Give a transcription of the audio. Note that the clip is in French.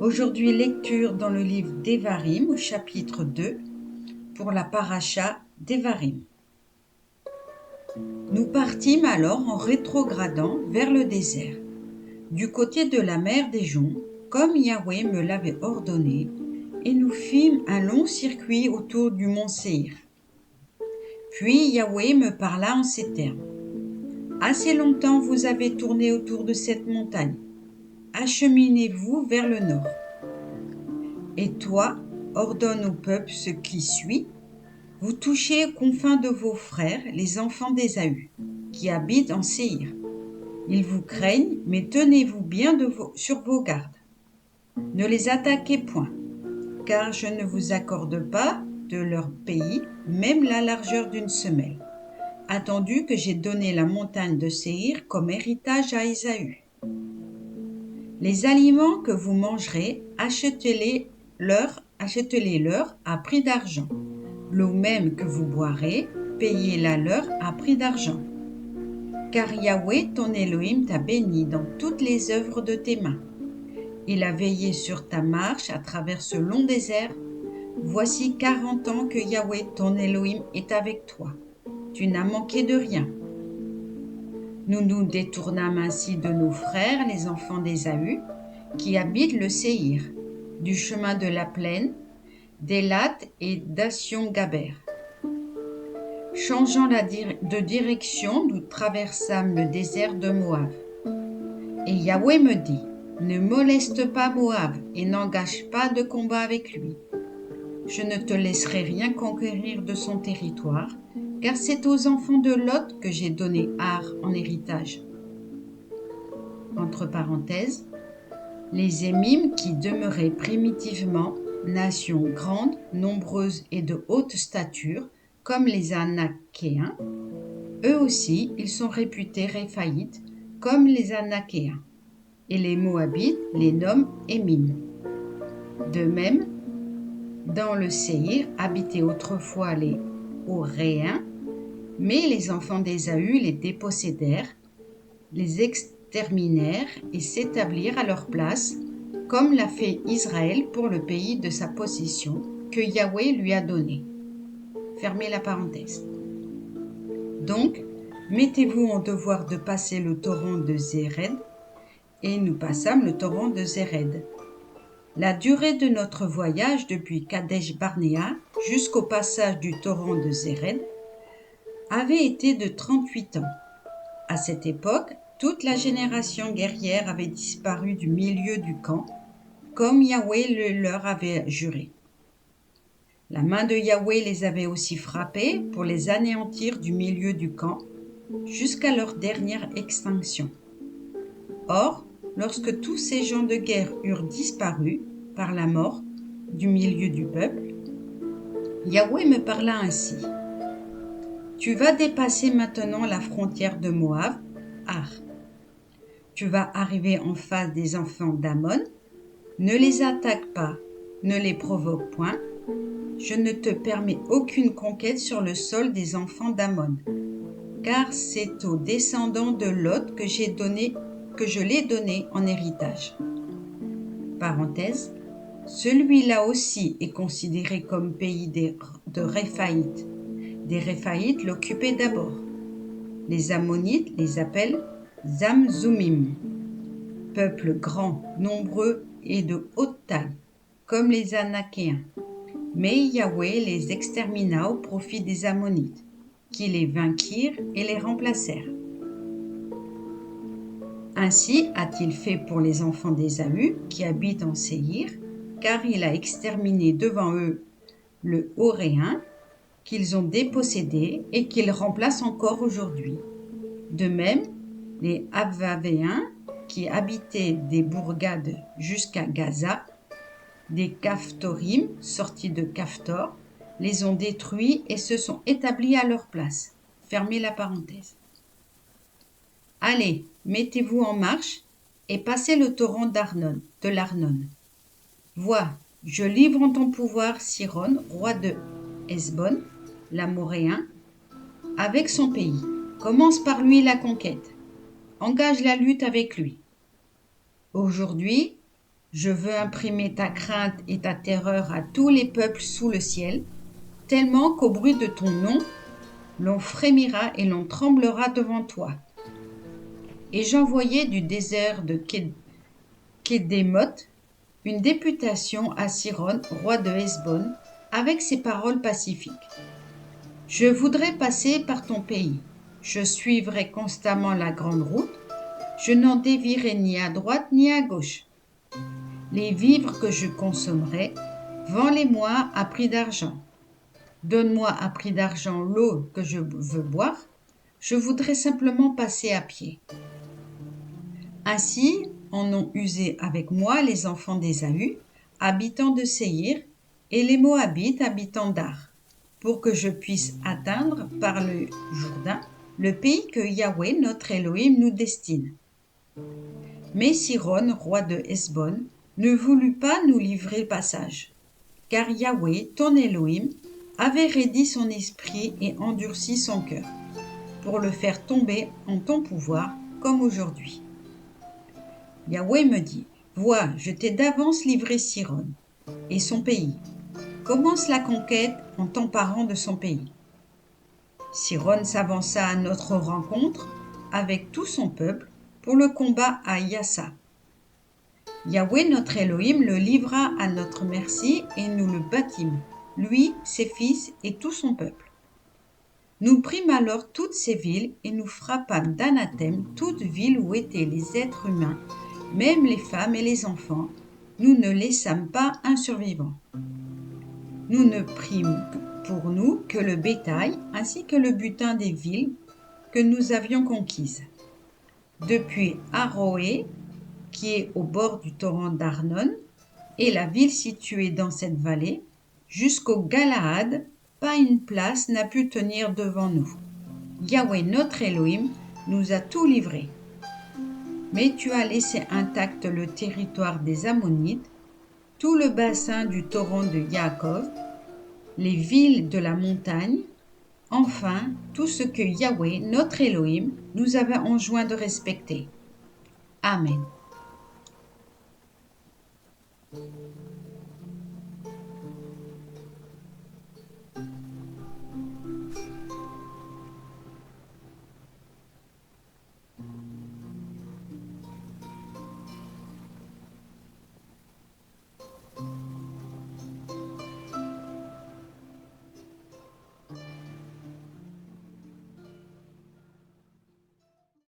Aujourd'hui, lecture dans le livre d'Evarim, au chapitre 2, pour la paracha d'Evarim. Nous partîmes alors en rétrogradant vers le désert, du côté de la mer des Joncs, comme Yahweh me l'avait ordonné, et nous fîmes un long circuit autour du mont Séhir. Puis Yahweh me parla en ces termes. Assez longtemps vous avez tourné autour de cette montagne. Acheminez-vous vers le nord. Et toi, ordonne au peuple ce qui suit. Vous touchez aux confins de vos frères, les enfants d'Ésaü, qui habitent en Séhir. Ils vous craignent, mais tenez-vous bien sur vos gardes. Ne les attaquez point, car je ne vous accorde pas de leur pays, même la largeur d'une semelle, attendu que j'ai donné la montagne de Séhir comme héritage à Ésaü. Les aliments que vous mangerez, achetez-les-leur à prix d'argent. L'eau même que vous boirez, payez-la leur à prix d'argent. Car Yahweh, ton Elohim, t'a béni dans toutes les œuvres de tes mains. Il a veillé sur ta marche à travers ce long désert. Voici 40 ans que Yahweh, ton Elohim, est avec toi. Tu n'as manqué de rien. Nous nous détournâmes ainsi de nos frères, les enfants d'Ésaü, qui habitent le Séhir, du chemin de la plaine, d'Élat et d'Assion-Gaber. Changeant de direction, nous traversâmes le désert de Moab. Et Yahweh me dit, ne moleste pas Moab et n'engage pas de combat avec lui. Je ne te laisserai rien conquérir de son territoire, car c'est aux enfants de Lot que j'ai donné Ar en héritage. Entre parenthèses, les Émim qui demeuraient primitivement, nation grande, nombreuse et de haute stature, comme les Anakéens, eux aussi ils sont réputés Réphaïtes, comme les Anakéens, et les Moabites les nomment Émim. De même, dans le Séhir habitaient autrefois les Horéens, mais les enfants d'Ésaü les dépossédèrent, les exterminèrent et s'établirent à leur place, comme l'a fait Israël pour le pays de sa possession que Yahweh lui a donné. Fermez la parenthèse. Donc, mettez-vous en devoir de passer le torrent de Zéred, et nous passâmes le torrent de Zéred. La durée de notre voyage depuis Kadesh Barnéa jusqu'au passage du torrent de Zéred avait été de 38 ans. À cette époque, toute la génération guerrière avait disparu du milieu du camp, comme Yahweh le leur avait juré. La main de Yahweh les avait aussi frappés pour les anéantir du milieu du camp, jusqu'à leur dernière extinction. Or, lorsque tous ces gens de guerre eurent disparu par la mort du milieu du peuple, Yahweh me parla ainsi. Tu vas dépasser maintenant la frontière de Moab, Ar. Tu vas arriver en face des enfants d'Ammon. Ne les attaque pas, ne les provoque point. Je ne te permets aucune conquête sur le sol des enfants d'Ammon, car c'est aux descendants de Lot que je l'ai donné en héritage. Parenthèse, celui-là aussi est considéré comme pays de Réphaïtes. Des Réphaïtes l'occupaient d'abord. Les Ammonites les appellent Zamzoumim, peuple grand, nombreux et de haute taille, comme les Anakéens. Mais Yahweh les extermina au profit des Ammonites, qui les vainquirent et les remplacèrent. Ainsi a-t-il fait pour les enfants d'Ésaü qui habitent en Séhir, car il a exterminé devant eux le Horéen, qu'ils ont dépossédé et qu'ils remplacent encore aujourd'hui. De même, les Avavéens, qui habitaient des bourgades jusqu'à Gaza, des Caphtorim sortis de Caphtor, les ont détruits et se sont établis à leur place. Fermez la parenthèse. Allez, mettez-vous en marche et passez le torrent de l'Arnon. Vois, je livre en ton pouvoir Siron, roi de Hesbon, l'Amoréen, avec son pays. Commence par lui la conquête. Engage la lutte avec lui. Aujourd'hui, Je veux imprimer ta crainte et ta terreur à tous les peuples sous le ciel, tellement qu'au bruit de ton nom, l'on frémira et l'on tremblera devant toi. Et j'envoyai du désert de Kédémoth une députation à Sihon, roi de Hesbon, avec ces paroles pacifiques. Je voudrais passer par ton pays. Je suivrai constamment la grande route. Je n'en dévierai ni à droite ni à gauche. Les vivres que je consommerai, vends-les-moi à prix d'argent. Donne-moi à prix d'argent l'eau que je veux boire. Je voudrais simplement passer à pied. Ainsi en ont usé avec moi les enfants d'Ésaü, habitants de Séhir, et les Moabites, habitants d'Ar, pour que je puisse atteindre par le Jourdain le pays que Yahweh, notre Elohim, nous destine. Mais Sihon, roi de Hesbon, ne voulut pas nous livrer passage, car Yahweh, ton Elohim, avait raidi son esprit et endurci son cœur, pour le faire tomber en ton pouvoir, comme aujourd'hui. Yahweh me dit, vois, je t'ai d'avance livré Sihon et son pays. Commence la conquête en t'emparant de son pays. Sihon s'avança à notre rencontre avec tout son peuple pour le combat à Yassa. Yahweh notre Elohim le livra à notre merci et nous le battîmes, lui, ses fils et tout son peuple. Nous prîmes alors toutes ces villes et nous frappâmes d'anathème toute ville où étaient les êtres humains, même les femmes et les enfants. Nous ne laissâmes pas un survivant. Nous ne prîmes pour nous que le bétail ainsi que le butin des villes que nous avions conquises. Depuis Aroé, qui est au bord du torrent d'Arnon, et la ville située dans cette vallée, jusqu'au Galaad, pas une place n'a pu tenir devant nous. Yahweh notre Elohim nous a tout livré. Mais tu as laissé intact le territoire des Ammonites, tout le bassin du torrent de Yaakov, les villes de la montagne, enfin tout ce que Yahweh notre Elohim nous avait enjoint de respecter. Amen.